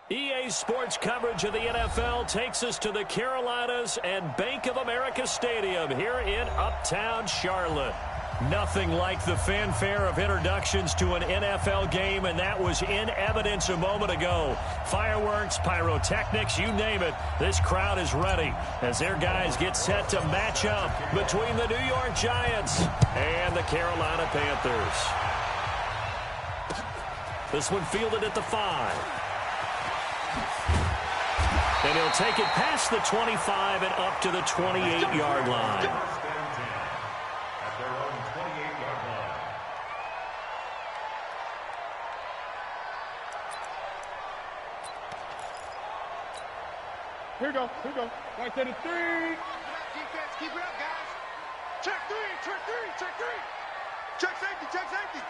EA Sports coverage of the NFL takes us to the Carolinas and Bank of America Stadium here in Uptown Charlotte. Nothing like the fanfare of introductions to an NFL game, and that was in evidence a moment ago. Fireworks, pyrotechnics, you name it. This crowd is ready as their guys get set to match up between the New York Giants and the Carolina Panthers. This one fielded at the 5. And he'll take it past the 25 and up to the 28-yard line. Here we go. Right to the 3. Defense, keep it up, guys. Check 3. Check safety.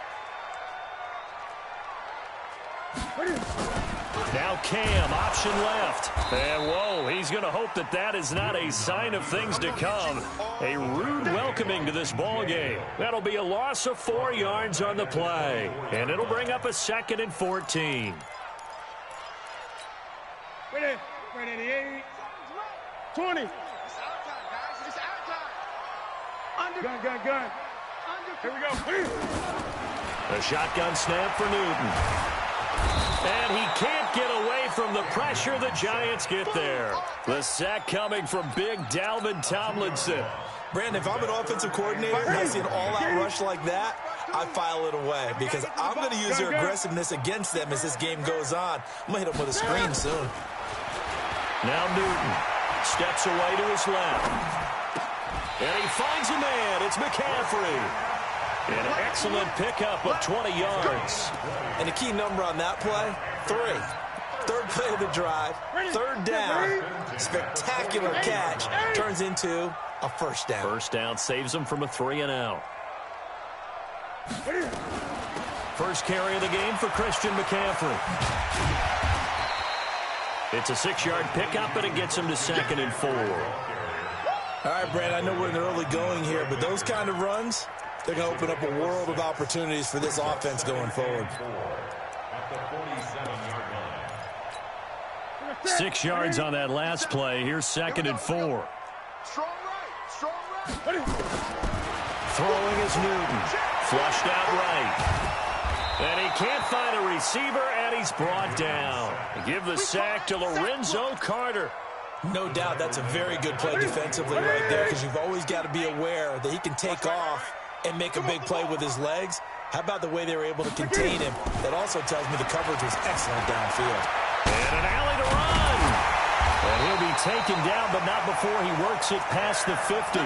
Now Cam, option left. And whoa, he's going to hope that that is not a sign of things to come. A rude welcoming to this ball game. That'll be a loss of 4 yards on the play. And it'll bring up a 2nd and 14. Right at the 8. 20. It's outside, guys. It's outside. Gun. Here we go. A shotgun snap for Newton. And he can't get away from the pressure. The Giants get there. The sack coming from big Dalvin Tomlinson. Brandon, if I'm an offensive coordinator and I see an all-out rush like that, I file it away because I'm going to use their aggressiveness against them as this game goes on. I'm going to hit them with a screen soon. Now Newton steps away to his left. And he finds a man. It's McCaffrey. An excellent pickup of 20 yards. And the key number on that play, 3. Third play of the drive, 3rd down, spectacular catch, turns into a first down. First down saves him from a 3-and-out. First carry of the game for Christian McCaffrey. It's a 6-yard pickup, and it gets him to 2nd and 4. All right, Brad, I know we're in the early going here, but those kind of runs, they're going to open up a world of opportunities for this offense going forward. 6 yards on that last play. Here's 2nd and 4. Strong right. Throwing is Newton. Flushed out right. And he can't find a receiver, and he's brought down. Give the sack to Lorenzo Carter. No doubt that's a very good play defensively right there because you've always got to be aware that he can take off and make a big play with his legs. How about the way they were able to contain him? That also tells me the coverage was excellent downfield. And an alley to run. And he'll be taken down, but not before he works it past the 50.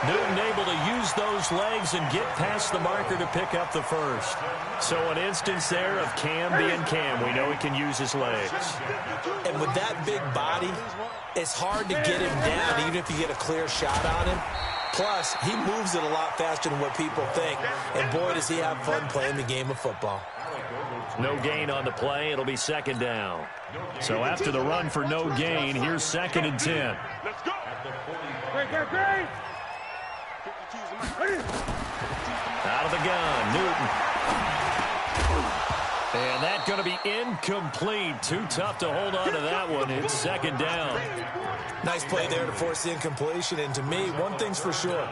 Newton able to use those legs and get past the marker to pick up the first. So an instance there of Cam being Cam. We know he can use his legs. And with that big body, it's hard to get him down, even if you get a clear shot on him. Plus, he moves it a lot faster than what people think. And boy, does he have fun playing the game of football. No gain on the play. It'll be 2nd down. So after the run for no gain, here's 2nd and 10. Let's go. Great. Out of the gun, Newton. And that's going to be incomplete. Too tough to hold on to that one. It's 2nd down. Nice play there to force the incompletion. And to me, one thing's for sure.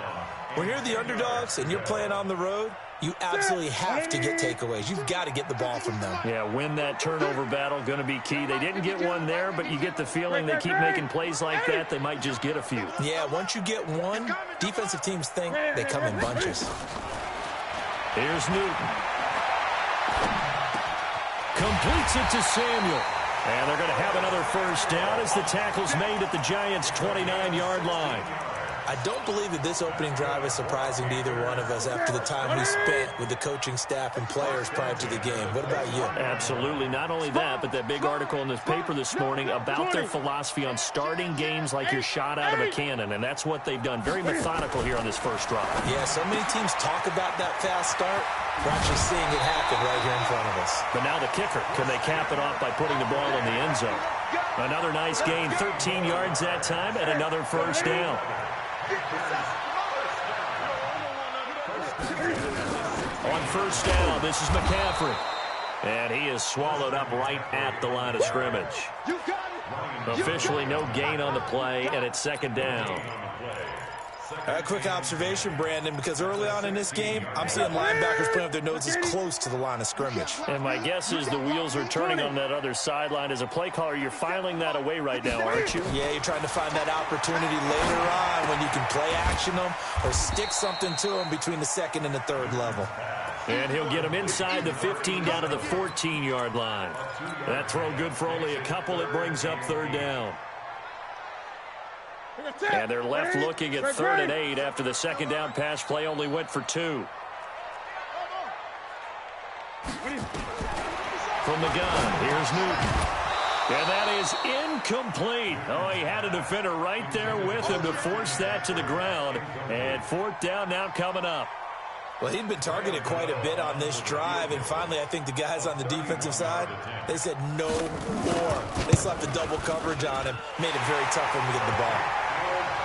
When you're the underdogs and you're playing on the road, you absolutely have to get takeaways. You've got to get the ball from them. Yeah, win that turnover battle, going to be key. They didn't get one there, but you get the feeling they keep making plays like that, they might just get a few. Yeah, once you get one, defensive teams think they come in bunches. Here's Newton. Completes it to Samuel. And they're going to have another first down as the tackle's made at the Giants' 29-yard line. I don't believe that this opening drive is surprising to either one of us after the time we spent with the coaching staff and players prior to the game. What about you? Absolutely. Not only that, but that big article in this paper this morning about their philosophy on starting games like you're shot out of a cannon, and that's what they've done. Very methodical here on this first drive. Yeah, so many teams talk about that fast start. We're actually seeing it happen right here in front of us. But now the kicker. Can they cap it off by putting the ball in the end zone? Another nice gain, 13 yards that time, and another first down. On first down, this is McCaffrey. And he is swallowed up right at the line of scrimmage. Officially no gain on the play, and it's second down. A quick observation, Brandon, because early on in this game, I'm seeing linebackers putting up their noses close to the line of scrimmage. And my guess is the wheels are turning on that other sideline. As a play caller, you're filing that away right now, aren't you? Yeah, you're trying to find that opportunity later on when you can play action them or stick something to them between the second and the third level. And he'll get him inside the 15 down to the 14-yard line. That throw good for only a couple. It brings up third down. And they're left looking at 3rd and 8 after the second down pass play only went for 2. From the gun, here's Newton. And that is incomplete. Oh, he had a defender right there with him to force that to the ground. And 4th down now coming up. Well, he'd been targeted quite a bit on this drive, and finally I think the guys on the defensive side, they said no more. They slapped the double coverage on him, made it very tough for him to get the ball.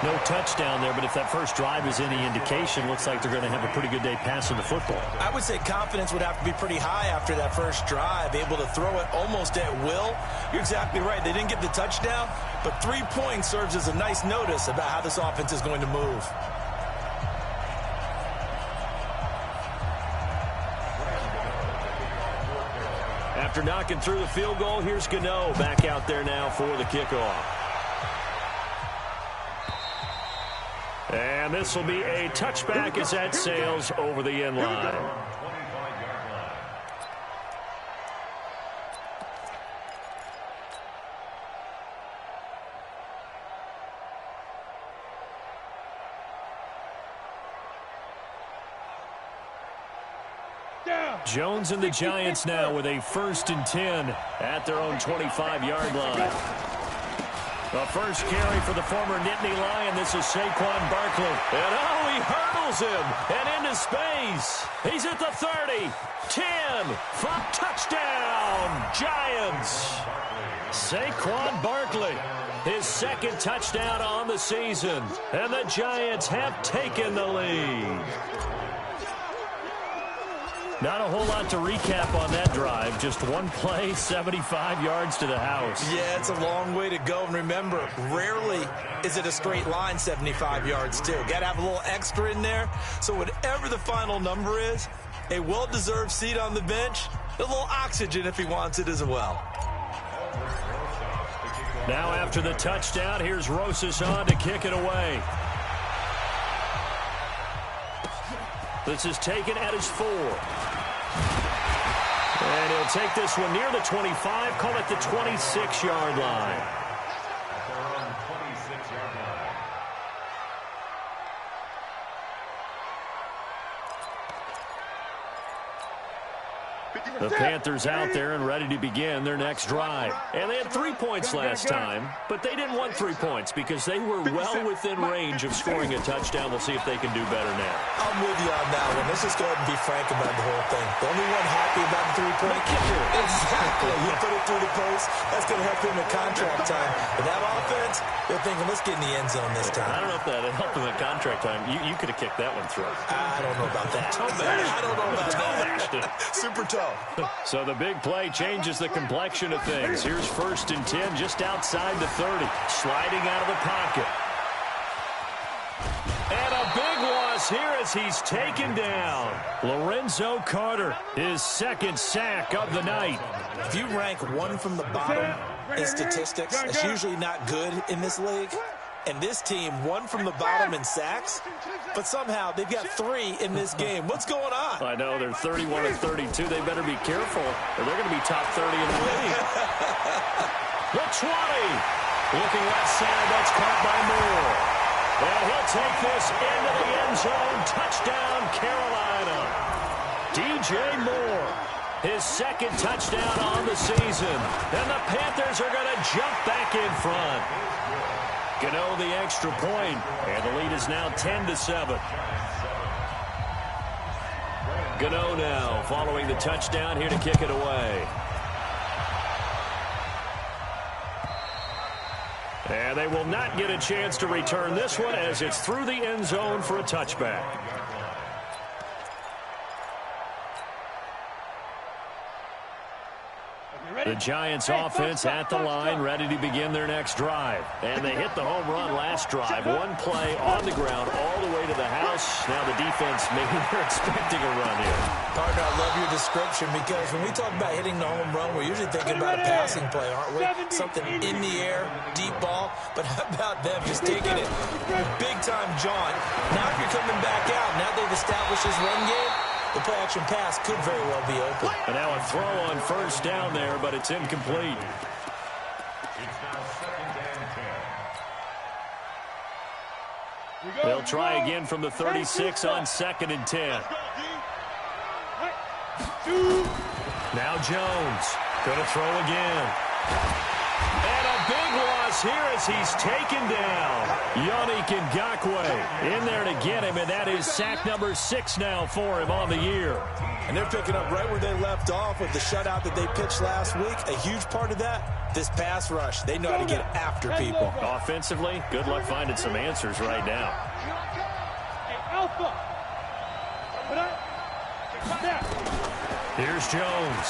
No touchdown there, but if that first drive is any indication, looks like they're going to have a pretty good day passing the football. I would say confidence would have to be pretty high after that first drive, able to throw it almost at will. You're exactly right. They didn't get the touchdown, but 3 points serves as a nice notice about how this offense is going to move. After knocking through the field goal, here's Gano back out there now for the kickoff. And this will be a touchback as that sails over the end line. Jones and the Giants now with a 1st and 10 at their own 25-yard line. The first carry for the former Nittany Lion. This is Saquon Barkley. And oh, he hurdles him and into space. He's at the 30, 10, 5, touchdown, Giants. Saquon Barkley, his 2nd touchdown on the season. And the Giants have taken the lead. Not a whole lot to recap on that drive. Just one play, 75 yards to the house. Yeah, it's a long way to go. And remember, rarely is it a straight line 75 yards, too. Got to have a little extra in there. So whatever the final number is, a well-deserved seat on the bench, a little oxygen if he wants it as well. Now after the touchdown, here's Rosas on to kick it away. This is taken at his 4. And he'll take this one near the 25, call it the 26-yard line. The Panthers out there and ready to begin their next drive. And they had 3 points last time, but they didn't want 3 points because they were well within range of scoring a touchdown. We'll see if they can do better now. I'm with you on that one. Let's just go ahead and be frank about the whole thing. The only one happy about the 3-point kicker. Exactly. You put it through the post. That's going to help him at contract time. But that offense, they're thinking, let's get in the end zone this time. I don't know if that helped him at contract time. You could have kicked that one through. I don't know about that. I don't know about that. Super toe. So the big play changes the complexion of things. Here's 1st and 10 just outside the 30. Sliding out of the pocket. And a big loss here as he's taken down. Lorenzo Carter, his 2nd sack of the night. If you rank 1 from the bottom in statistics, it's usually not good in this league. And this team, 1 from the bottom in sacks, but somehow they've got 3 in this game. What's going on? I know, they're 31 and 32. They better be careful, or they're going to be top 30 in the league. The 20. Looking left side, that's caught by Moore. And he'll take this into the end zone. Touchdown, Carolina. DJ Moore, his 2nd touchdown on the season. And the Panthers are going to jump back in front. Gano the extra point, and the lead is now 10-7. Gano now following the touchdown here to kick it away. And they will not get a chance to return this one as it's through the end zone for a touchback. The Giants offense at the line, ready to begin their next drive. And they hit the home run last drive. One play on the ground all the way to the house. Now the defense, maybe they're expecting a run here. Partner, I love your description because when we talk about hitting the home run, we're usually thinking about a passing play, aren't we? Something in the air, deep ball. But how about them just taking it big-time jaunt? Now if you're coming back out, now they've established this run game, the play-action pass could very well be open. And now a throw on first down there, but it's incomplete. They'll try again from the 36 on 2nd and 10. Now Jones going to throw again. And a big loss here as he's taken down. Yannick Ngakoue in there to get him, and that is sack number 6 now for him on the year. And they're picking up right where they left off with the shutout that they pitched last week. A huge part of that, this pass rush. They know how to get after people. Offensively, good luck finding some answers right now. Here's Jones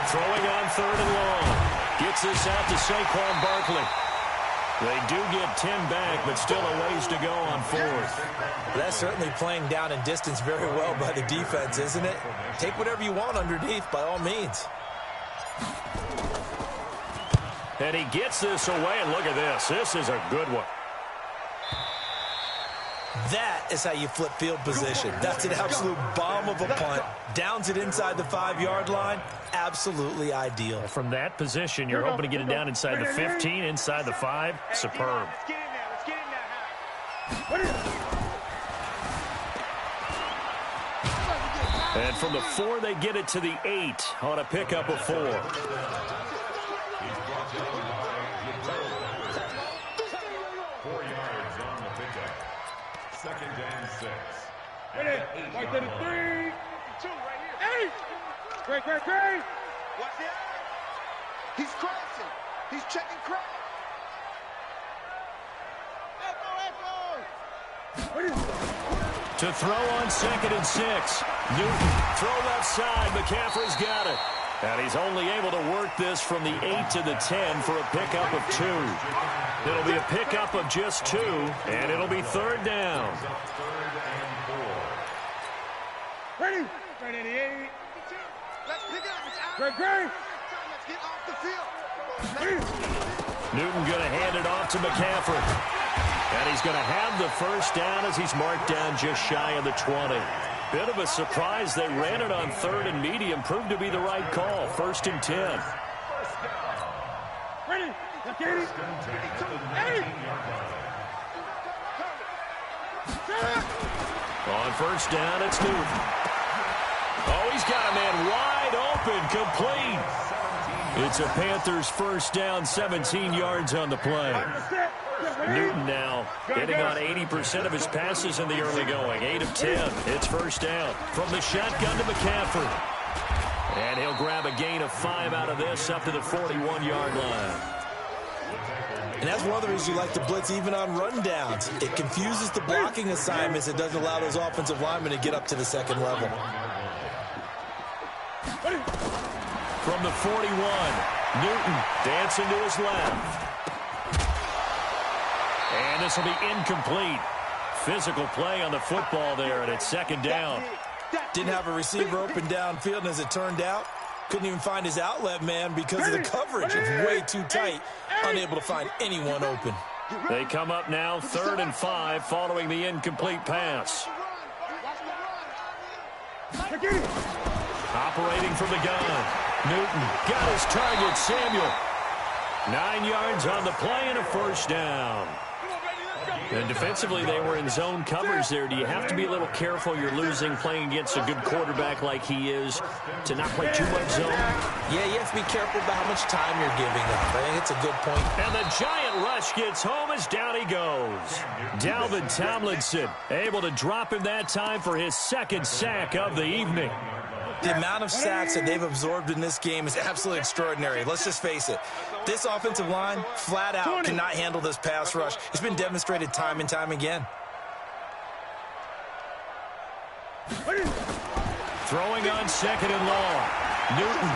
throwing on 3rd and long. Gets this out to Saquon Barkley. They do get 10 back, but still a ways to go on 4th. That's certainly playing down in distance very well by the defense, isn't it? Take whatever you want underneath, by all means. And he gets this away, and look at this. This is a good one. That is how you flip field position. That's an absolute bomb of a punt. Downs it inside the 5-yard line. Absolutely ideal. From that position, you're hoping to get it down inside the 15, inside the 5. Superb. And from the 4, they get it to the 8 on a pickup of 4. 4 yards on the pickup. 2nd and 6. Right to the 3. 2 right here. 8. Great. Watch that. He's crossing. He's checking cross. To throw on 2nd and 6. Newton, throw left side. McCaffrey's got it. And he's only able to work this from the 8 to the 10 for a pickup of 2. It'll be a pickup of just 2, and it'll be 3rd down. Ready? 88. Let's pick up. Great. Let's get off the field. Newton going to hand it off to McCaffrey. And he's going to have the first down as he's marked down just shy of the 20. Bit of a surprise. They ran it on 3rd and medium. Proved to be the right call. 1st and 10. Ready? On 1st down, it's Newton. Oh, he's got a man wide open, complete. It's a Panthers 1st down, 17 yards on the play. Newton now hitting on 80% of his passes in the early going. 8 of 10. It's 1st down. From the shotgun to McCaffrey. And he'll grab a gain of 5 out of this up to the 41-yard line. And that's one of the reasons you like to blitz even on rundowns. It confuses the blocking assignments. It doesn't allow those offensive linemen to get up to the 2nd level. From the 41, Newton dancing to his left. And this will be incomplete. Physical play on the football there, and it's 2nd down. Didn't have a receiver open downfield, and as it turned out, couldn't even find his outlet man because of the coverage. It's way too tight, unable to find anyone open. They come up now 3rd and 5 following the incomplete pass. Operating from the gun. Newton got his target, Samuel. 9 yards on the play and a 1st down. And defensively, they were in zone coverage there. Do you have to be a little careful? You're losing playing against a good quarterback like he is to not play too much zone? Yeah, you have to be careful about how much time you're giving up. I think it's a good point. And the giant rush gets home as down he goes. Dalvin Tomlinson able to drop him that time for his 2nd sack of the evening. The amount of sacks that they've absorbed in this game is absolutely extraordinary. Let's just face it. This offensive line, flat out, cannot handle this pass rush. It's been demonstrated time and time again. Throwing on second and long. Newton.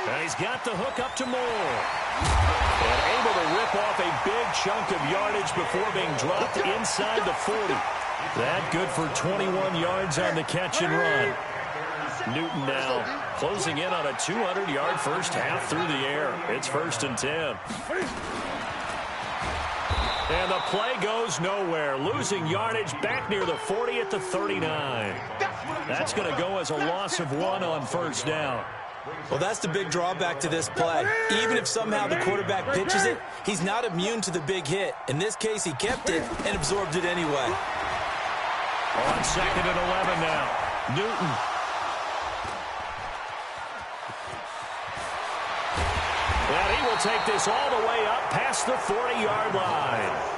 And he's got the hook up to Moore. And able to rip off a big chunk of yardage before being dropped inside the 40. That good for 21 yards on the catch and run. Newton now closing in on a 200-yard first half through the air. It's 1st and 10. And the play goes nowhere. Losing yardage back near the 40 at the 39. That's going to go as a loss of 1 on 1st down. Well, that's the big drawback to this play. Even if somehow the quarterback pitches it, he's not immune to the big hit. In this case, he kept it and absorbed it anyway. On 2nd and 11 now. Newton. And he will take this all the way up past the 40-yard line.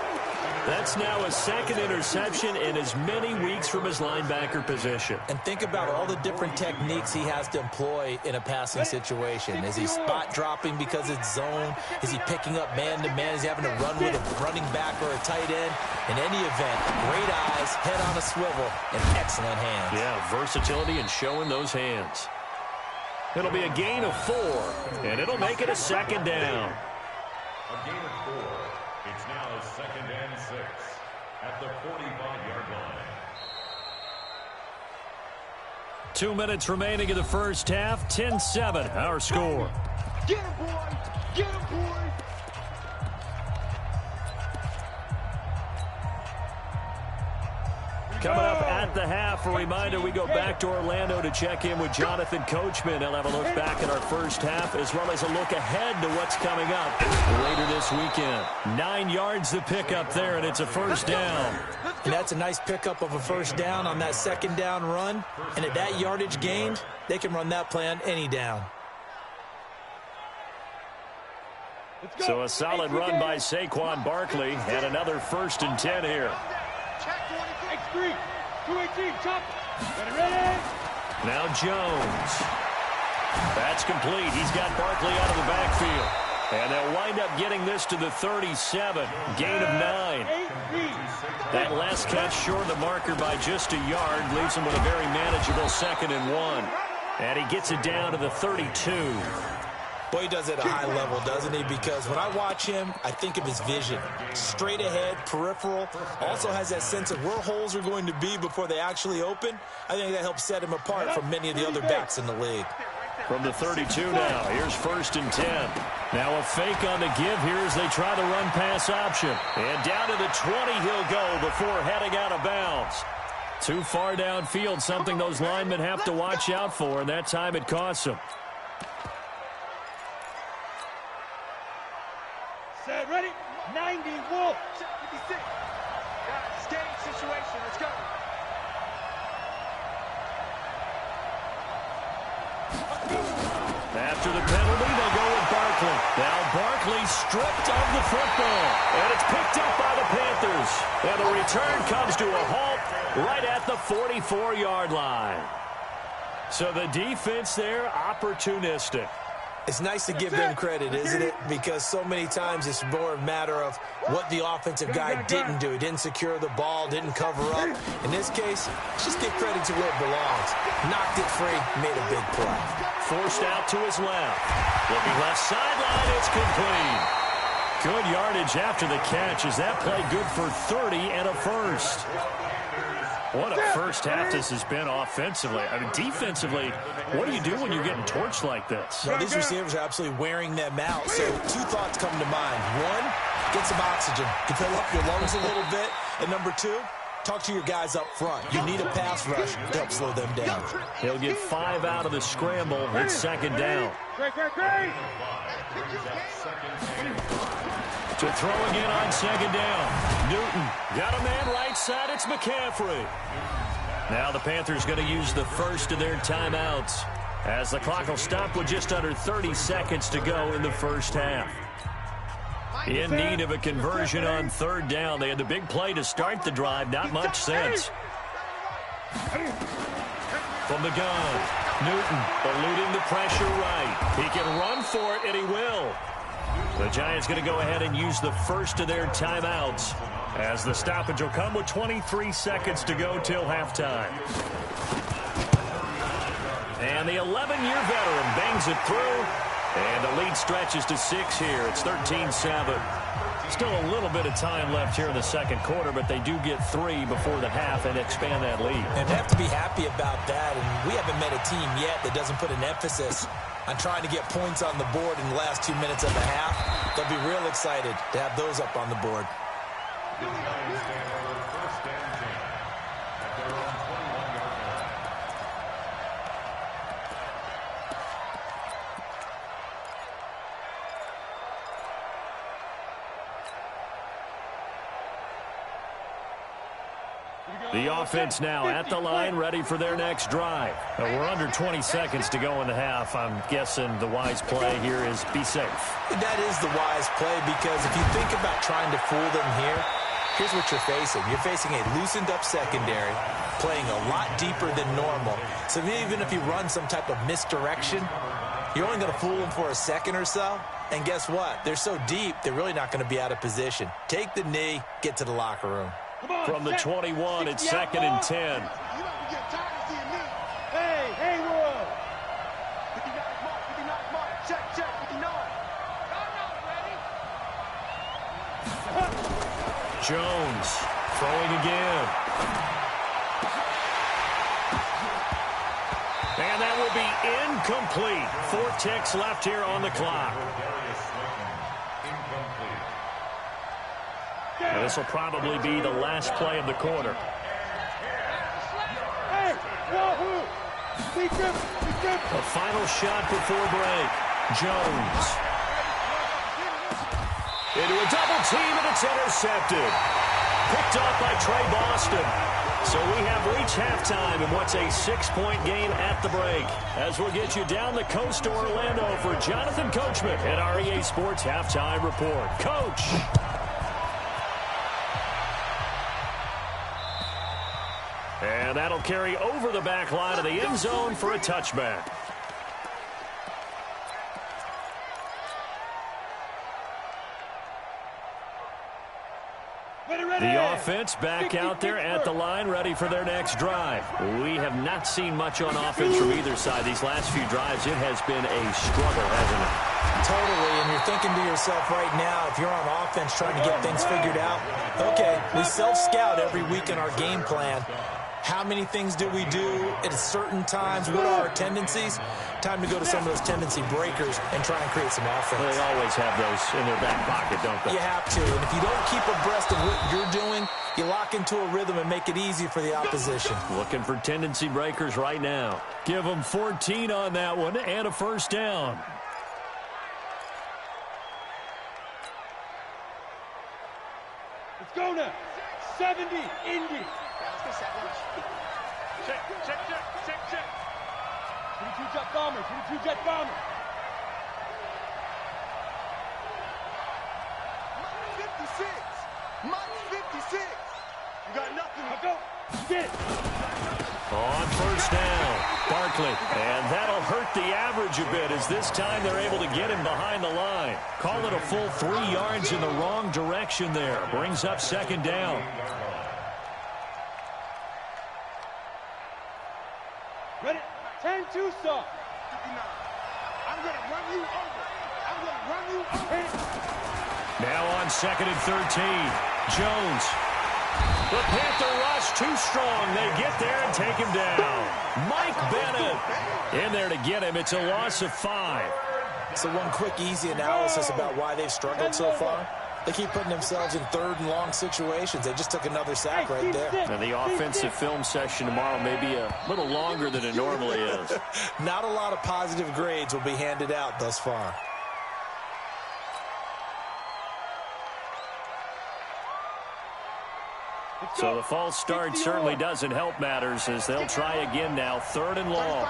That's now his 2nd interception in as many weeks from his linebacker position. And think about all the different techniques he has to employ in a passing situation. Is he spot dropping because it's zone? Is he picking up man-to-man? Is he having to run with a running back or a tight end? In any event, great eyes, head on a swivel, and excellent hands. Yeah, versatility and showing those hands. It'll be a gain of 4, and it'll make it a 2nd down. A gain of 4. It's now 2nd and 6 at the 45-yard line. 2 minutes remaining in the first half. 10-7, our score. Get him, boy! Get him, boy! Coming up at the half, a reminder, we go back to Orlando to check in with Jonathan Coachman. He'll have a look back at our first half as well as a look ahead to what's coming up later this weekend. 9 yards to pick up there, and it's a 1st down. And that's a nice pickup of a 1st down on that 2nd down run. And at that yardage gained, they can run that play on any down. So a solid run by Saquon Barkley and another 1st and 10 here. X3, 218, chop. Ready. Now Jones. That's complete. He's got Barkley out of the backfield. And they'll wind up getting this to the 37. Gain of 9. That last catch short of the marker by just a yard leaves him with a very manageable 2nd and 1. And he gets it down to the 32. Boy, he does it at a high level, doesn't he? Because when I watch him, I think of his vision. Straight ahead, peripheral. Also has that sense of where holes are going to be before they actually open. I think that helps set him apart from many of the other backs in the league. From the 32 now, here's 1st and 10. Now a fake on the give here as they try the run pass option. And down to the 20 he'll go before heading out of bounds. Too far downfield, something those linemen have to watch out for, and that time it costs them. Set, ready? 90, Wolf. 56. Skating situation, let's go. After the penalty, they go with Barkley. Now Barkley stripped of the football, and it's picked up by the Panthers. And the return comes to a halt right at the 44-yard line. So the defense there, opportunistic. It's nice to give them credit, isn't it? Because so many times it's more a matter of what the offensive guy didn't do. He didn't secure the ball, didn't cover up. In this case, just give credit to where it belongs. Knocked it free, made a big play. Forced out to his left. Looking left sideline, it's complete. Good yardage after the catch. Is that play good for 30 and a 1st? What a first half this has been offensively. I mean, defensively, what do you do when you're getting torched like this? Well, these receivers are absolutely wearing them out. So 2 thoughts come to mind. 1, get some oxygen to fill up your lungs a little bit. And number 2, talk to your guys up front. You need a pass rush to help slow them down. He'll get 5 out of the scramble. It's 2nd down. Great. To throw again on 2nd down. Newton got a man right side. It's McCaffrey. Now the Panthers going to use the first of their timeouts as the clock will stop with just under 30 seconds to go in the first half. In need of a conversion on 3rd down. They had the big play to start the drive. Not much sense. From the gun, Newton eluding the pressure right. He can run for it, and he will. The Giants going to go ahead and use the first of their timeouts, as the stoppage will come with 23 seconds to go till halftime. And the 11-year veteran bangs it through, and the lead stretches to 6 here. It's 13-7. Still a little bit of time left here in the second quarter, but they do get 3 before the half and expand that lead. And they have to be happy about that, and we haven't met a team yet that doesn't put an emphasis on trying to get points on the board in the last 2 minutes of the half. They'll be real excited to have those up on the board. The offense now at the line, ready for their next drive. We're under 20 seconds to go in the half. I'm guessing the wise play here is be safe. That is the wise play, because if you think about trying to fool them here, here's what you're facing. You're facing a loosened-up secondary, playing a lot deeper than normal. So even if you run some type of misdirection, you're only going to fool them for a second or so. And guess what? They're so deep, they're really not going to be out of position. Take the knee, get to the locker room. From the 21, it's 2nd and 10. Hey, World. 59 mark. Check, 59. Jones throwing again. And that will be incomplete. 4 ticks left here on the clock. And this will probably be the last play of the quarter. A final shot before break. Jones. Into a double team, and it's intercepted. Picked off by Trey Boston. So we have reached halftime in what's a 6-point game at the break. As we'll get you down the coast to Orlando for Jonathan Coachman at our EA Sports Halftime Report. Coach. And that'll carry over the back line of the end zone for a touchback. The offense back out there at the line, ready for their next drive. We have not seen much on offense from either side. These last few drives, it has been a struggle, hasn't it? Totally, and you're thinking to yourself right now, if you're on offense trying to get things figured out, okay, we self-scout every week in our game plan. How many things do we do at certain times? What are our tendencies? Time to go to some of those tendency breakers and try and create some offense. Well, they always have those in their back pocket, don't they? You have to. And if you don't keep abreast of what you're doing, you lock into a rhythm and make it easy for the opposition. Looking for tendency breakers right now. Give them 14 on that one and a first down. Let's go now. 70, Indy. Check. 22 jet bomber. Minus 56. You got nothing. I'll go. Get. On first down, Barkley. And that'll hurt the average a bit, as this time they're able to get him behind the line. Call it a full 3 yards in the wrong direction there. Brings up 2nd down. Ready? 10-2 stop. I'm going to run you over. Now on 2nd and 13. Jones. The Panther rush too strong. They get there and take him down. Mike Bennett in there to get him. It's a loss of 5. So one quick, easy analysis about why they've struggled so far. They keep putting themselves in 3rd and long situations. They just took another sack right there. Now the offensive film session tomorrow may be a little longer than it normally is. Not a lot of positive grades will be handed out thus far. So the false start certainly doesn't help matters, as they'll try again now. 3rd and long.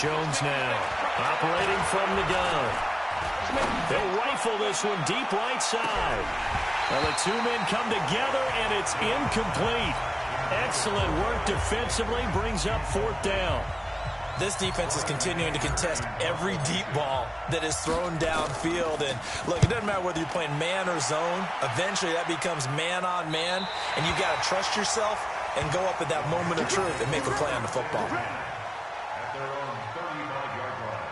Jones now operating from the gun. They'll rifle this one deep right side. Well, the two men come together, and it's incomplete. Excellent work defensively, brings up 4th down. This defense is continuing to contest every deep ball that is thrown downfield. And, look, it doesn't matter whether you're playing man or zone. Eventually, that becomes man-on-man, and you got to trust yourself and go up at that moment of truth and make a play on the football. At their own 35-yard line.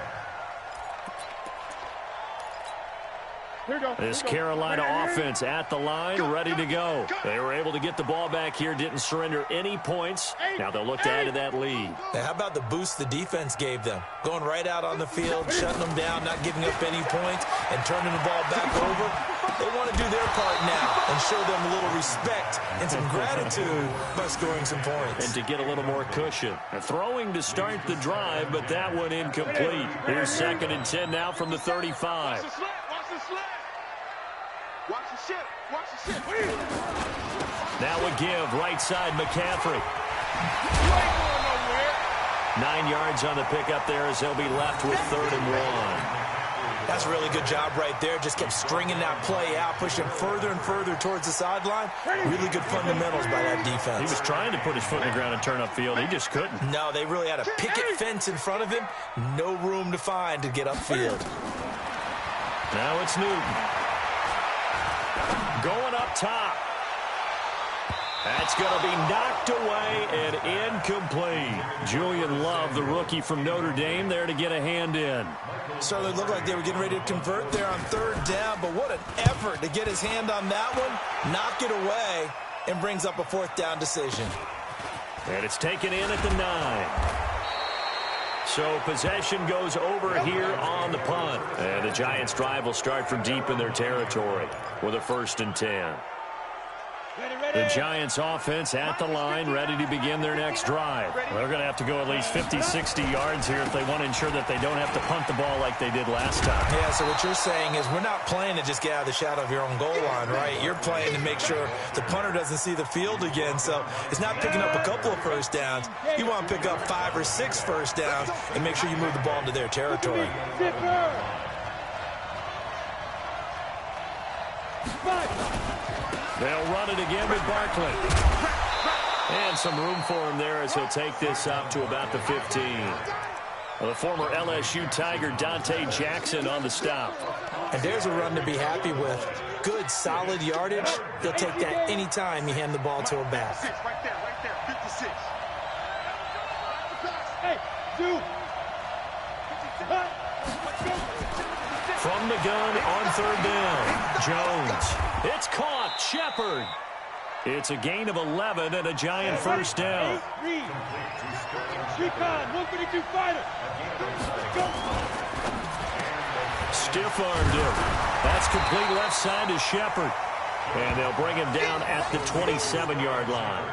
This Carolina offense at the line, ready to go. They were able to get the ball back here, didn't surrender any points. Now they'll look to add to that lead. Now, how about the boost the defense gave them? Going right out on the field, shutting them down, not giving up any points, and turning the ball back over. They want to do their part now and show them a little respect and some gratitude by scoring some points. And to get a little more cushion. Throwing to start the drive, but that one incomplete. Here's 2nd and 10 now from the 35. Now a give, right side, McCaffrey. 9 yards on the pickup there as they'll be left with 3rd and 1. That's a really good job right there. Just kept stringing that play out, pushing further and further towards the sideline. Really good fundamentals by that defense. He was trying to put his foot in the ground and turn upfield. He just couldn't. No, they really had a picket fence in front of him. No room to find to get upfield. Now it's Newton. Going up top. That's going to be knocked away and incomplete. Julian Love, the rookie from Notre Dame, there to get a hand in. Certainly looked like they were getting ready to convert there on 3rd down, but what an effort to get his hand on that one, knock it away, and brings up a 4th down decision. And it's taken in at the 9. So possession goes over here on the punt. And the Giants' drive will start from deep in their territory with a 1st and 10. The Giants offense at the line, ready to begin their next drive. They're going to have to go at least 50, 60 yards here if they want to ensure that they don't have to punt the ball like they did last time. Yeah, so what you're saying is we're not playing to just get out of the shadow of your own goal line, right? You're playing to make sure the punter doesn't see the field again. So it's not picking up a couple of first downs. You want to pick up 5 or 6 first downs and make sure you move the ball into their territory. They'll run it again with Barkley. And some room for him there as he'll take this up to about the 15. Well, the former LSU Tiger Dante Jackson on the stop. And there's a run to be happy with. Good, solid yardage. He'll take that anytime you hand the ball to a back. Right there, 56. Hey, dude. From the gun on 3rd down. Jones. It's caught. Shepard. It's a gain of 11 and a Giant 1st down. Stiff-armed him. That's complete left side to Shepard. And they'll bring him down at the 27-yard line.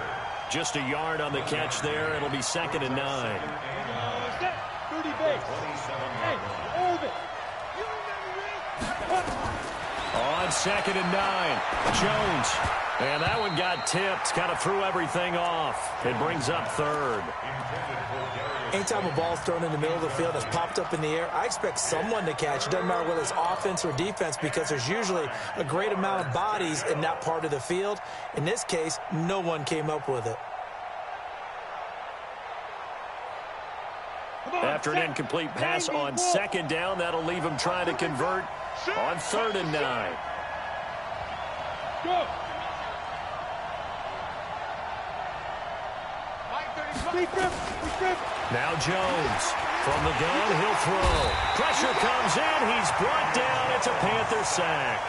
Just a yard on the catch there. It'll be 2nd and 9. On 2nd and 9, Jones. And that one got tipped, kind of threw everything off. It brings up 3rd. Anytime a ball's thrown in the middle of the field, it's popped up in the air, I expect someone to catch. It doesn't matter whether it's offense or defense because there's usually a great amount of bodies in that part of the field. In this case, no one came up with it. After an incomplete pass on 2nd down, that'll leave him trying to convert on 3rd and 9. Go. Now Jones. From the gun, he'll throw. Pressure comes in. He's brought down. It's a Panther sack.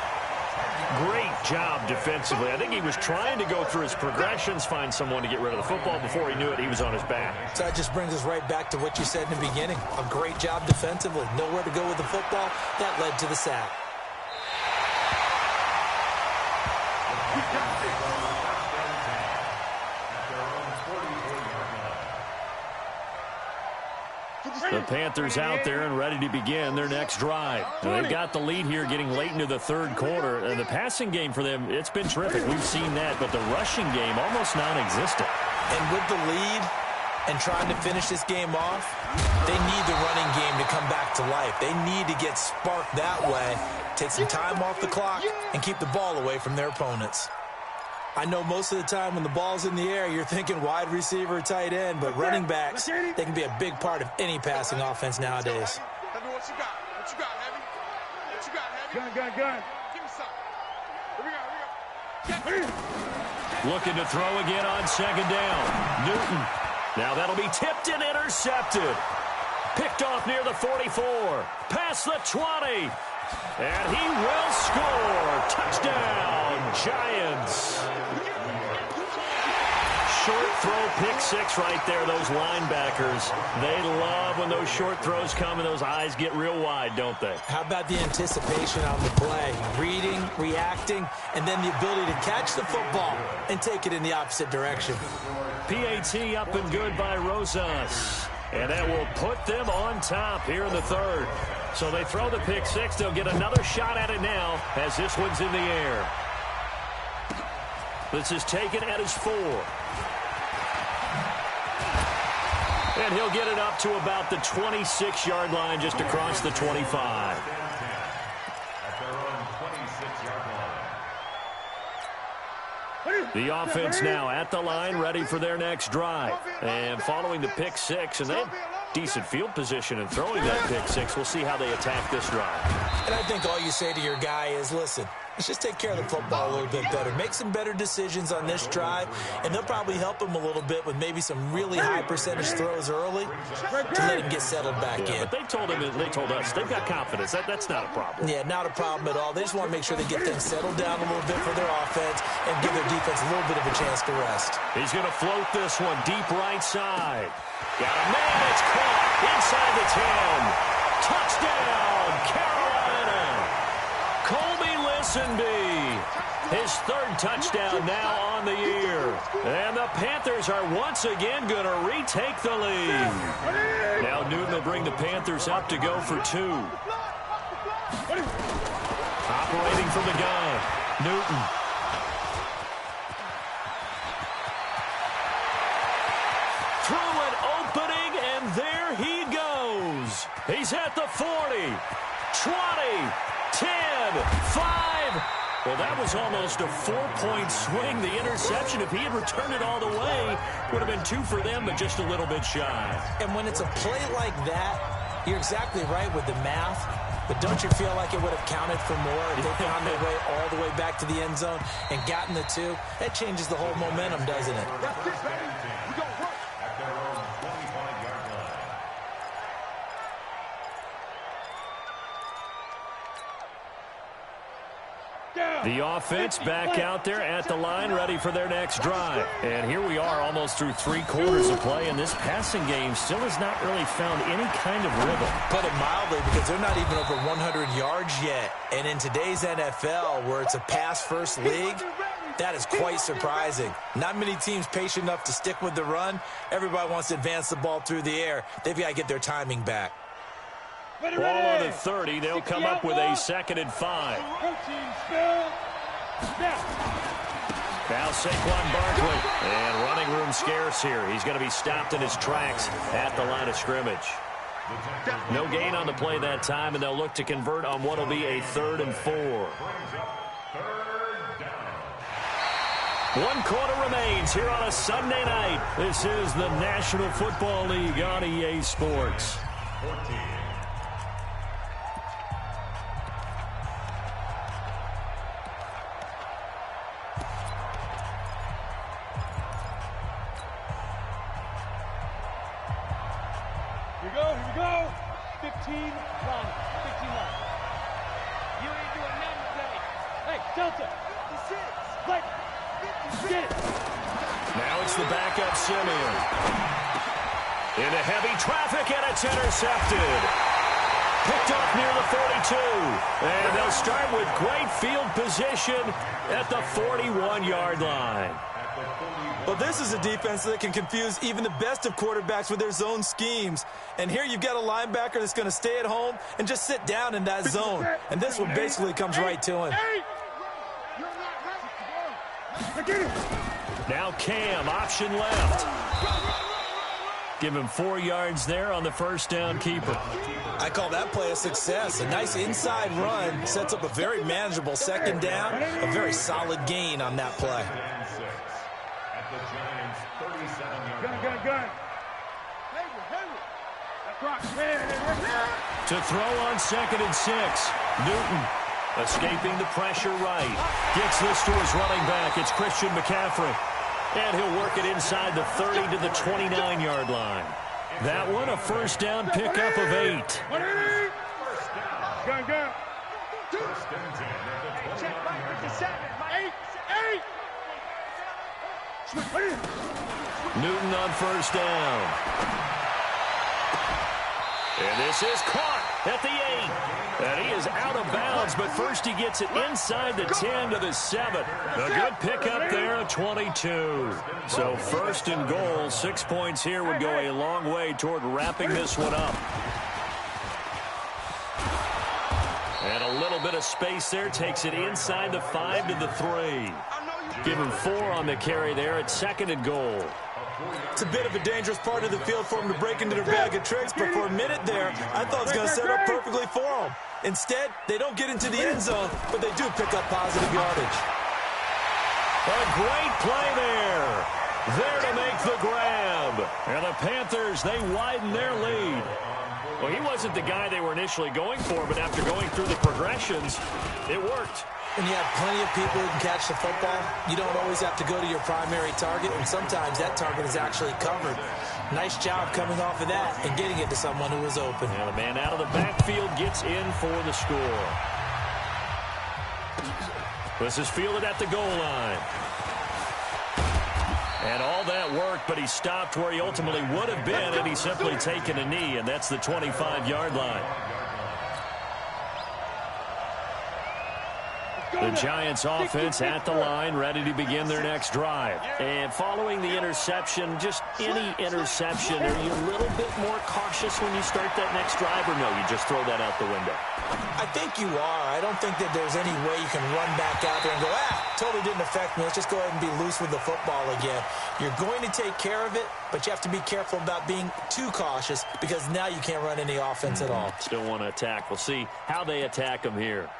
Great job defensively. I think he was trying to go through his progressions, find someone to get rid of the football. Before he knew it, he was on his back. So that just brings us right back to what you said in the beginning. A great job defensively. Nowhere to go with the football. That led to the sack. The Panthers out there and ready to begin their next drive. And they've got the lead here getting late into the 3rd quarter. And the passing game for them, it's been terrific. We've seen that, but the rushing game almost non-existent. And with the lead and trying to finish this game off, they need the running game to come back to life. They need to get sparked that way, take some time off the clock, and keep the ball away from their opponents. I know most of the time when the ball's in the air, you're thinking wide receiver, tight end, but running backs, they can be a big part of any passing offense nowadays. Heavy, what you got? What you got, Heavy? What you got, Heavy? Gun. Give me some. Here we go. Looking to throw again on second down. Newton. Now that'll be tipped and intercepted. Picked off near the 44. Past the 20. And he will score. Touchdown, Giants. Short throw, pick six right there, those linebackers. They love when those short throws come and those eyes get real wide, don't they? How about the anticipation on the play? Reading, reacting, and then the ability to catch the football and take it in the opposite direction. PAT up and good by Rosas. And that will put them on top here in the third. So they throw the pick six. They'll get another shot at it now as this one's in the air. This is taken at his 4. And he'll get it up to about the 26-yard line, just across the 25. The offense now at the line, ready for their next drive. And following the pick six, and they have decent field position in throwing that pick six. We'll see how they attack this drive. And I think all you say to your guy is, listen, let's just take care of the football a little bit better. Make some better decisions on this drive, and they'll probably help him a little bit with maybe some really high percentage throws early to let him get settled back in. But they told us they've got confidence. That's not a problem. Yeah, not a problem at all. They just want to make sure they get things settled down a little bit for their offense and give their defense a little bit of a chance to rest. He's going to float this one deep right side. Got a man that's caught inside the 10. Touchdown, Carolina. Colby Listenby, his third touchdown now on the year. And the Panthers are once again going to retake the lead. Now Newton will bring the Panthers up to go for 2. Operating from the gun, Newton. Through an opening, and there he goes. He's at the 40, 20, 10, 5. Well, that was almost a 4-point swing. The interception, if he had returned it all the way, would have been 2 for them, but just a little bit shy. And when it's a play like that, you're exactly right with the math. But don't you feel like it would have counted for more if they found their way all the way back to the end zone and gotten the 2? That changes the whole momentum, doesn't it? The offense back out there at the line, ready for their next drive. And here we are almost through 3 quarters of play, and this passing game still has not really found any kind of rhythm. Put it mildly, because they're not even over 100 yards yet. And in today's NFL, where it's a pass-first league, that is quite surprising. Not many teams patient enough to stick with the run. Everybody wants to advance the ball through the air. They've got to get their timing back. Ball on the 30. They'll come up with a 2nd and 5. Now Saquon Barkley. And running room scarce here. He's going to be stopped in his tracks at the line of scrimmage. No gain on the play that time, and they'll look to convert on what will be a 3rd and 4. 1 quarter remains here on a Sunday night. This is the National Football League on EA Sports. 14. Here we go. 15 line. 15 line. You ain't doing nothing today. Hey, Delta. 56. Like, get it. Now it's the backup Simeon. Into heavy traffic, and it's intercepted. Picked off near the 42. And they'll start with great field position at the 41-yard line. Well, this is a defense that can confuse even the best of quarterbacks with their zone schemes. And here you've got a linebacker that's going to stay at home and just sit down in that zone. And this one basically comes right to him. Now Cam, option left. Give him 4 yards there on the first down keeper. I call that play a success. A nice inside run sets up a very manageable second down, a very solid gain on that play. Gun. To throw on 2nd and 6. Newton escaping the pressure right. Gets this to his running back. It's Christian McCaffrey. And he'll work it inside the 30 to the 29-yard line. That one a first down pickup of 8. Gun. Newton on first down. And this is caught at the 8. And he is out of bounds, but first he gets it inside the 10 to the 7. A good pickup there at 22. So first and goal, 6 points here would go a long way toward wrapping this one up. And a little bit of space there takes it inside the 5 to the 3. Give him 4 on the carry there at 2nd and goal. It's a bit of a dangerous part of the field for him to break into their bag of tricks, but for a minute there, I thought it was going to set up perfectly for them. Instead, they don't get into the end zone, but they do pick up positive yardage. A great play there. There to make the grab. And the Panthers, they widen their lead. Well, he wasn't the guy they were initially going for, but after going through the progressions, it worked. When you have plenty of people who can catch the football, you don't always have to go to your primary target, and sometimes that target is actually covered. Nice job coming off of that and getting it to someone who was open. And the man out of the backfield gets in for the score. This is fielded at the goal line. And all that worked, but he stopped where he ultimately would have been had he simply taken a knee, and that's the 25-yard line. The Giants offense at the line, ready to begin their next drive. And following the interception, just any interception, are you a little bit more cautious when you start that next drive, or no, you just throw that out the window? I think you are. I don't think that there's any way you can run back out there and go, totally didn't affect me. Let's just go ahead and be loose with the football again. You're going to take care of it, but you have to be careful about being too cautious because now you can't run any offense at all. Still want to attack. We'll see how they attack them here.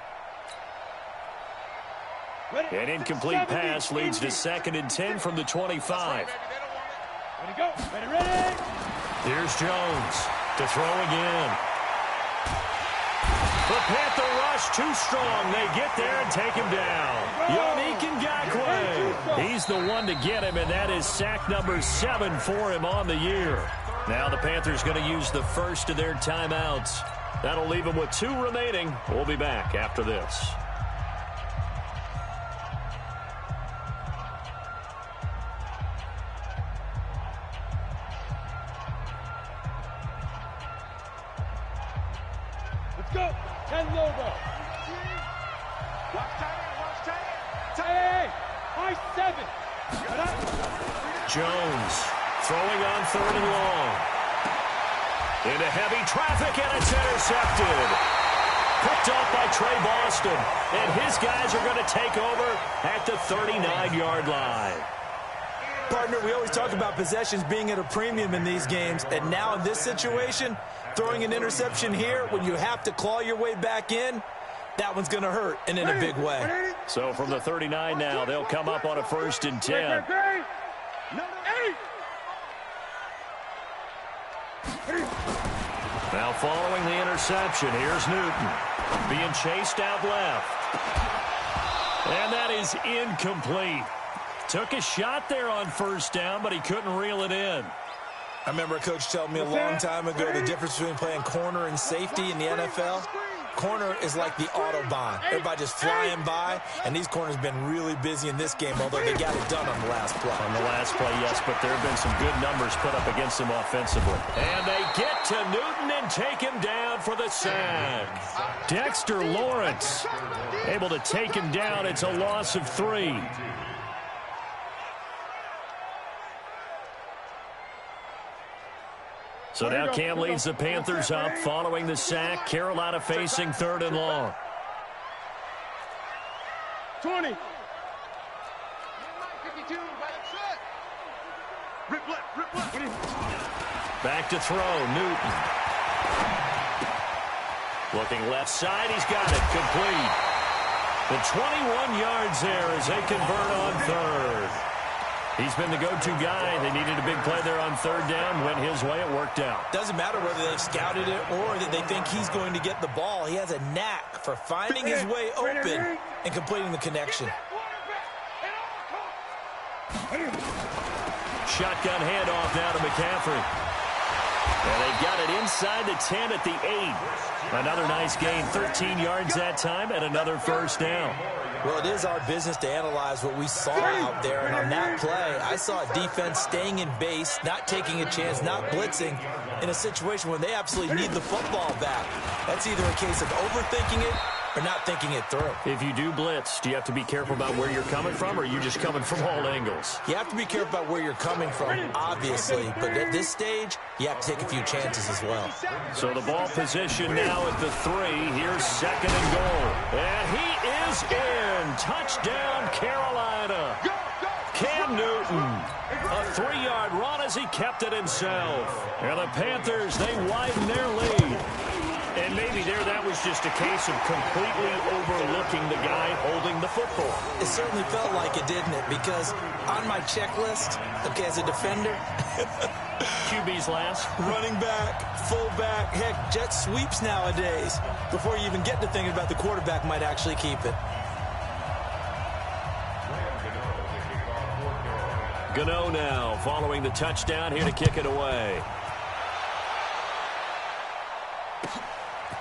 An incomplete pass leads to 2nd and 10 from the 25. Ready, go. Ready. Here's Jones to throw again. The Panther rush too strong. They get there and take him down. Yannick Ngakoue. He's the one to get him, and that is sack number 7 for him on the year. Now the Panthers going to use the first of their timeouts. That'll leave them with 2 remaining. We'll be back after this. Go. 10 Lobo. Hey, high 7. Jones throwing on 3rd and long. Into heavy traffic, and it's intercepted. Picked off by Trey Boston. And his guys are going to take over at the 39-yard line. Partner, we always talk about possessions being at a premium in these games, and now in this situation, throwing an interception here when you have to claw your way back in, that one's going to hurt, and in a big way. So from the 39 now, they'll come up on a 1st and 10. Now following the interception, here's Newton being chased out left. And that is incomplete. Took a shot there on 1st down, but he couldn't reel it in. I remember a coach telling me a long time ago the difference between playing corner and safety in the NFL. Corner is like the Autobahn. Everybody just flying by, and these corners have been really busy in this game, although they got it done on the last play. On the last play, yes, but there have been some good numbers put up against them offensively. And they get to Newton and take him down for the sack. Dexter Lawrence able to take him down. It's a loss of 3. So now Cam leads the Panthers up following the sack. Carolina facing 3rd and long. 20. Back to throw, Newton. Looking left side, he's got it, complete. The 21 yards there as they convert on third. He's been the go-to guy. They needed a big play there on third down. Went his way. It worked out. Doesn't matter whether they've scouted it or that they think he's going to get the ball. He has a knack for finding his way open and completing the connection. Shotgun handoff now to McCaffrey. And they've got it inside the 10 at the 8. Another nice gain, 13 yards that time, and another first down. Well, it is our business to analyze what we saw out there. And on that play, I saw a defense staying in base, not taking a chance, not blitzing in a situation where they absolutely need the football back. That's either a case of overthinking it or not thinking it through. If you do blitz, do you have to be careful about where you're coming from, or are you just coming from all angles? You have to be careful about where you're coming from, obviously. But at this stage, you have to take a few chances as well. So the ball position now at the 3. Here's second and goal. And he is in. Touchdown, Carolina. Cam Newton. A 3-yard run as he kept it himself. And the Panthers, they widen their lead. And maybe there that was just a case of completely overlooking the guy holding the football. It certainly felt like it, didn't it? Because on my checklist, okay, as a defender, QB's last. running back, fullback, heck, jet sweeps nowadays. Before you even get to thinking about the quarterback might actually keep it. Gano now following the touchdown here to kick it away.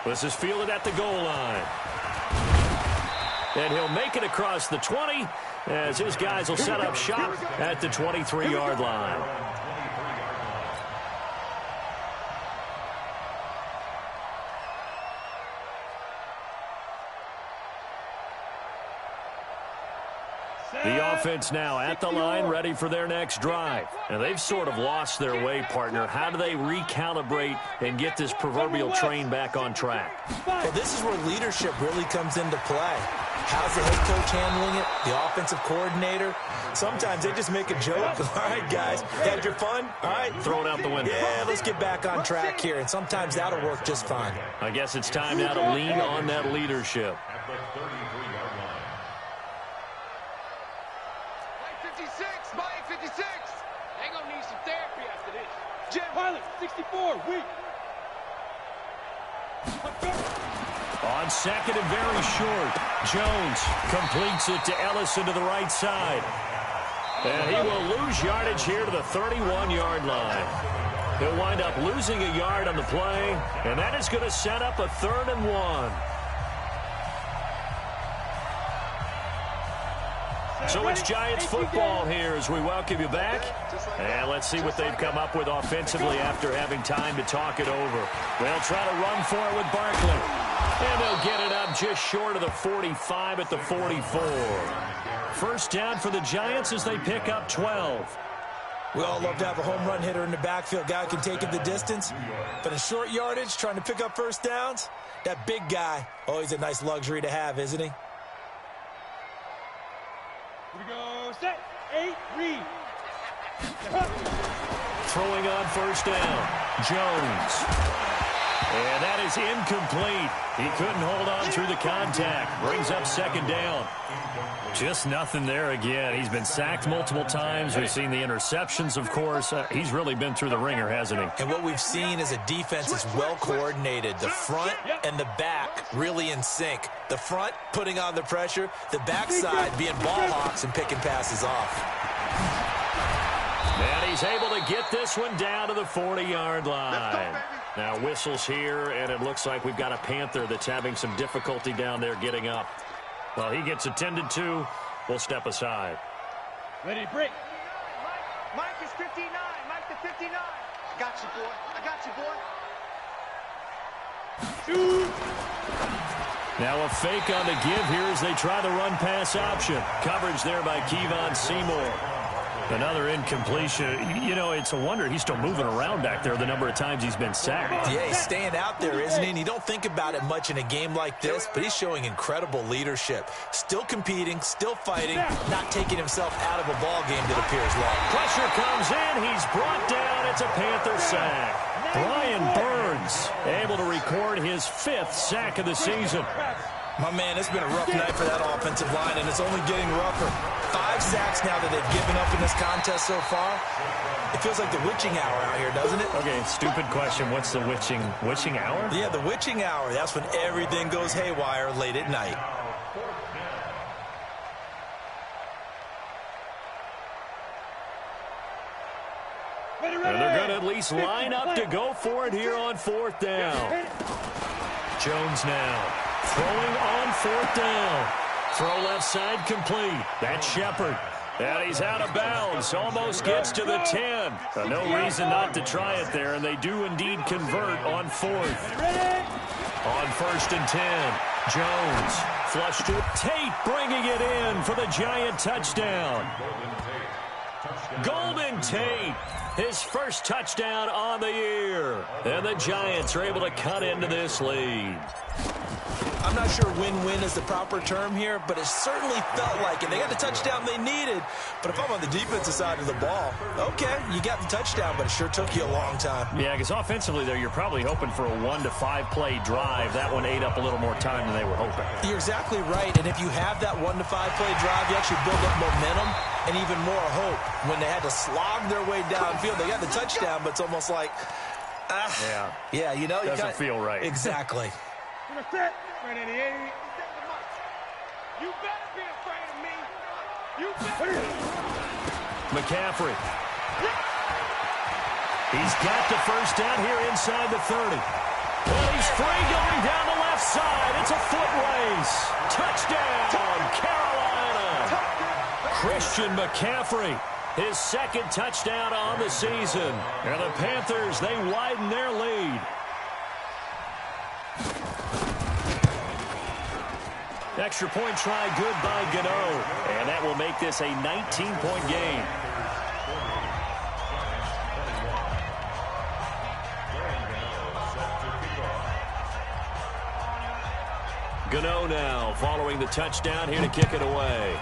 This is fielded at the goal line. And he'll make it across the 20 as his guys will set up shop at the 23-yard line. The offense now at the line, ready for their next drive. And they've sort of lost their way, partner. How do they recalibrate and get this proverbial train back on track? Well, this is where leadership really comes into play. How's the head coach handling it? The offensive coordinator? Sometimes they just make a joke. All right, guys, had your fun? All right. Throw it out the window. Yeah, let's get back on track here. And sometimes that'll work just fine. I guess it's time now to lean on that leadership. At the 33-yard line. Mike 56. They gonna need some therapy after this. Jim Pilot, 64, weak. On second and very short, Jones completes it to Ellison to the right side. And he will lose yardage here to the 31-yard line. He'll wind up losing a yard on the play, and that is going to set up a 3rd and 1. So it's Giants football here as we welcome you back. And let's see what they've come up with offensively after having time to talk it over. They'll try to run for it with Barkley. And they'll get it up just short of the 45 at the 44. First down for the Giants as they pick up 12. We all love to have a home run hitter in the backfield. Guy who can take it the distance. But in short yardage, trying to pick up first downs, that big guy, always a nice luxury to have, isn't he? Here we go, set, 8, read. Throwing on first down, Jones. And that is incomplete. He couldn't hold on through the contact. Brings up second down. Just nothing there again. He's been sacked multiple times. We've seen the interceptions, of course. He's really been through the ringer, hasn't he? And what we've seen is a defense is well coordinated. The front and the back really in sync. The front putting on the pressure. The backside being ball hawks and picking passes off. And he's able to get this one down to the 40-yard line. Now whistles here, and it looks like we've got a Panther that's having some difficulty down there getting up. Well, he gets attended to. We'll step aside. Ready to break. Mike is 59. Mike the 59. I got you, boy. I got you, boy. Shoot. Now a fake on the give here as they try the run-pass option. Coverage there by Kevon Seymour. Another incompletion. You know, it's a wonder he's still moving around back there the number of times he's been sacked. Yeah, he's staying out there, isn't he? And you don't think about it much in a game like this, but he's showing incredible leadership. Still competing, still fighting, not taking himself out of a ball game that appears long. Pressure comes in. He's brought down. It's a Panther sack. Brian Burns able to record his 5th sack of the season. My man, it's been a rough night for that offensive line, and it's only getting rougher. 5 sacks now that they've given up in this contest so far. It feels like the witching hour out here, doesn't it? Okay, stupid question. What's the witching hour? Yeah, the witching hour. That's when everything goes haywire late at night. And they're going to at least line up to go for it here on 4th down. Jones now throwing on 4th down. Throw left side complete. That's Shepard. And he's out of bounds. Almost gets to the 10. No reason not to try it there, and they do indeed convert on 4th. On 1st and 10, Jones flush to Tate, bringing it in for the Giant touchdown. Golden Tate, his first touchdown on the year. And the Giants are able to cut into this lead. I'm not sure win-win is the proper term here, but it certainly felt like it. They got the touchdown they needed, but if I'm on the defensive side of the ball, okay, you got the touchdown, but it sure took you a long time. Yeah, because offensively there, you're probably hoping for a 1 to 5 play drive. That one ate up a little more time than they were hoping. You're exactly right, and if you have that 1 to 5 play drive, you actually build up momentum and even more hope. When they had to slog their way downfield, they got the touchdown, but it's almost like, yeah, you know, doesn't feel right. Exactly. You better be afraid of me. You better. McCaffrey. He's got the first down here inside the 30. And he's free going down the left side. It's a foot race. Touchdown, Carolina. Christian McCaffrey, his 2nd touchdown on the season. And the Panthers, they widen their lead. Extra point try good by Gano. And that will make this a 19-point game. Gano now following the touchdown here to kick it away.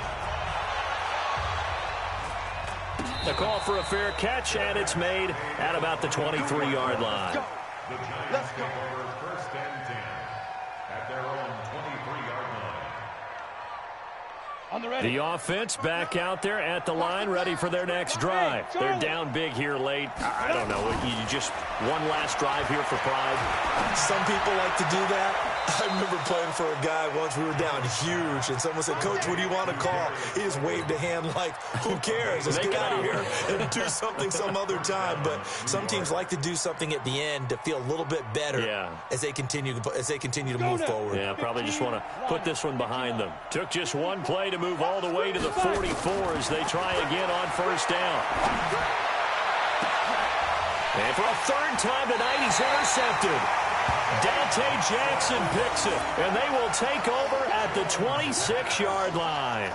The call for a fair catch, and it's made at about the 23-yard line. Let's go. First and 10 at their own 23-yard line. The offense back out there at the line, ready for their next drive. They're down big here late. I don't know. You just one last drive here for pride. Some people like to do that. I remember playing for a guy once. We were down huge, and someone said, "Coach, what do you want to call?" He just waved a hand like, "Who cares? Let's get out of here and do something some other time." But some teams like to do something at the end to feel a little bit better as they continue to move forward. Yeah, probably just want to put this one behind them. Took just one play to move all the way to the 44 as they try again on 1st down. And for a 3rd time tonight, he's intercepted. Dante Jackson picks it, and they will take over at the 26-yard line.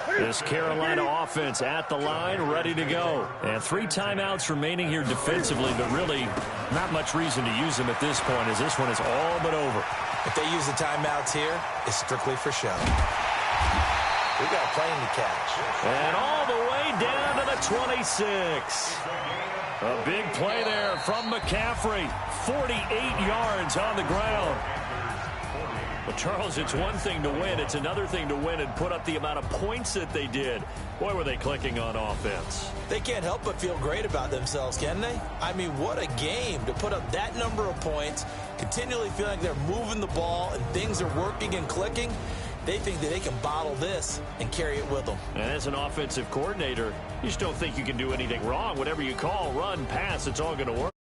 This Carolina offense at the line, ready to go. And 3 timeouts remaining here defensively, but really not much reason to use them at this point as this one is all but over. If they use the timeouts here, it's strictly for show. We got a plane to catch. And all the way down to the 26. A big play there from McCaffrey. 48 yards on the ground. But, Charles, it's one thing to win. It's another thing to win and put up the amount of points that they did. Boy, were they clicking on offense. They can't help but feel great about themselves, can they? I mean, what a game to put up that number of points, continually feeling like they're moving the ball and things are working and clicking. They think that they can bottle this and carry it with them. And as an offensive coordinator, you just don't think you can do anything wrong. Whatever you call, run, pass, it's all going to work.